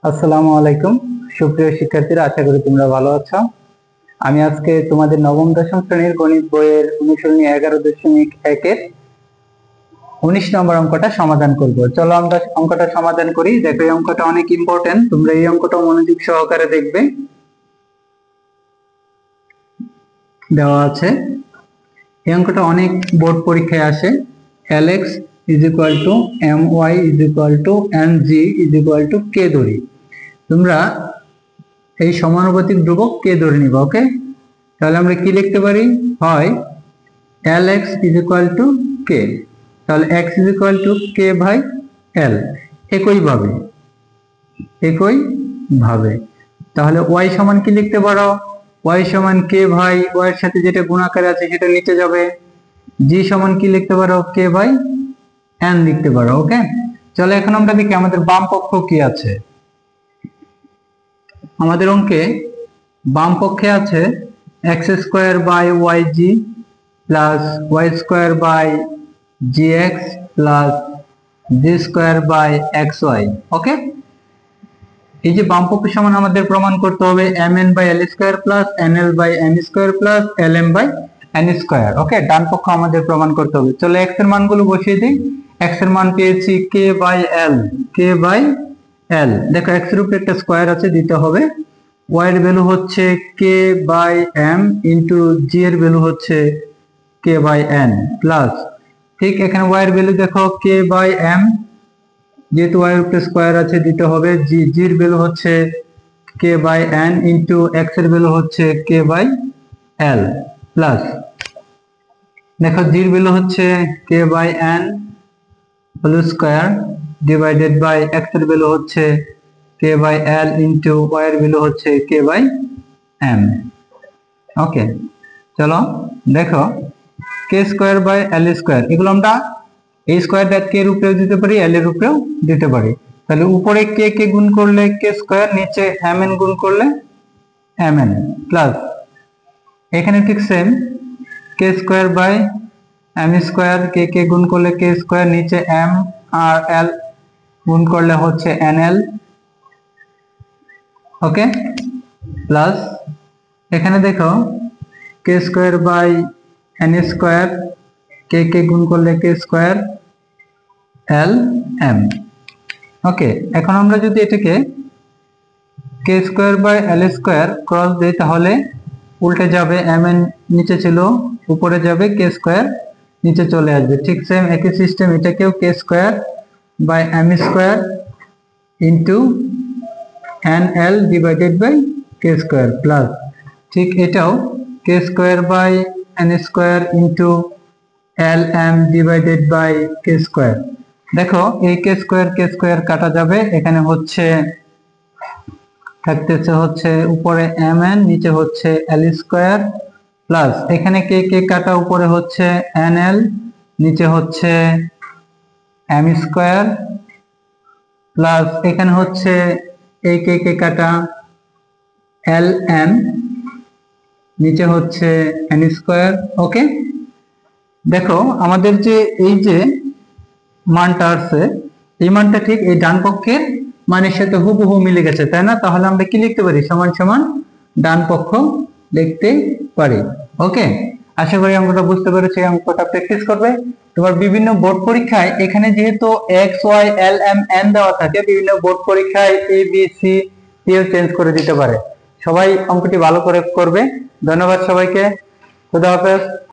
আসসালামু আলাইকুম সুপ্রিয় শিক্ষার্থীরা, আশা করি তোমরা ভালো আছো। আমি আজকে তোমাদের নবম দশম শ্রেণীর গণিত বইয়ের অনুশীলনী 11.1-এর 19 নম্বর অঙ্কটা সমাধান করব। চলো আমরা অঙ্কটা সমাধান করি। দেখো, এই অঙ্কটা অনেক ইম্পর্টেন্ট, তোমরা এই অঙ্কটা মনোযোগ সহকারে দেখবে। দেওয়া আছে, এই অঙ্কটা অনেক বোর্ড পরীক্ষায় আসে। Lx = my = mg = k ধরি। তোমরা এই সমানুপাতিক ধ্রুবক কে ধরে নিবা। ওকে, তাহলে আমরা কি লিখতে পারি? হয় Lx = k, তাহলে x = k/l। একইভাবে তাহলে y সমান কি লিখতে পারো? y সমান k/y, এর সাথে যেটা গুণাকারে আছে সেটা নিচে যাবে। g সমান কি লিখতে পারো? k/n লিখতে পারো। ওকে, চলো এখন আমরা দেখি আমাদের বাম পক্ষ কি আছে। আমাদের অঙ্কে বাম পক্ষে আছে x² / yg + y² / gx + g² / xy। ওকে, এই যে বাম পক্ষ সমান আমাদের প্রমাণ করতে হবে mn/l² + nl/n² + lm/n²। ওকে, ডান পক্ষ আমাদের প্রমাণ করতে হবে। চলো x এর মানগুলো বসিয়ে দিই। x এর মান পেয়েছি k/l। দেখো, x এর উপরে একটা স্কয়ার আছে, দিতে হবে। y এর ভ্যালু হচ্ছে k/m * g এর ভ্যালু হচ্ছে k/n প্লাস, ঠিক এখানে y এর ভ্যালু দেখো k/m, যেহেতু y এর উপরে স্কয়ার আছে দিতে হবে। g এর ভ্যালু হচ্ছে k/n * x এর ভ্যালু হচ্ছে k/l প্লাস, দেখো g এর ভ্যালু হচ্ছে k/n whole square divided by x এর ভ্যালু হচ্ছে k/l * y এর ভ্যালু হচ্ছে k/m। ওকে, চলো দেখো k²/l², এগুলো আমরা এই স্কয়ারটা k এর উপরেও দিতে পারি, l এর উপরেও দিতে পারি। তাহলে উপরে k কে গুণ করলে k², নিচে mn গুণ করলে mn প্লাস, এখানে ঠিক সেম k²/m², k কে গুণ করলে k², নিচে m আর l গুণ করলে হচ্ছে nl। ওকে, প্লাস এখানে দেখো k²/n², k কে গুণ করলে k² lm। ওকে, এখন আমরা যদি এটাকে k²/l² ক্রস দেই তাহলে উল্টে যাবে, mn নিচে ছিল উপরে যাবে, k² নিচে চলে আসবে। ঠিক সেম একই সিস্টেম এটাকেও k²/m² nl divided by k² plus, ঠিক এটাও k²/n² lm divided by k²। দেখো এই k² কাটা যাবে, এখানে হচ্ছে থাকতেছে হচ্ছে উপরে mn, নিচে হচ্ছে l² প্লাস, এখানে k কাটা, উপরে হচ্ছে nl, নিচে হচ্ছে m² প্লাস, এখানে হচ্ছে এই k কাটা lm, নিচে হচ্ছে n²। ওকে, দেখো আমাদের যে এই যে মানটা আছে, এই মানটা ঠিক এই ডান পক্ষের মানের সাথে হুবহু মিলে গেছে, তাই না? তাহলে আমরা কি লিখতে পারি? সমান সমান ডান পক্ষ লিখতে পারি। ওকে, আশা করি অঙ্কটা বুঝতে পেরেছো। এই অঙ্কটা প্র্যাকটিস করবে। তোমার বিভিন্ন বোর্ড পরীক্ষায় এখানে যেহেতু x y l m n দেওয়া থাকে, বিভিন্ন বোর্ড পরীক্ষায় a b c কেউ চেঞ্জ করে দিতে পারে। সবাই অঙ্কটি ভালো করে করবে। ধন্যবাদ সবাইকে, খুদা হাফেজ।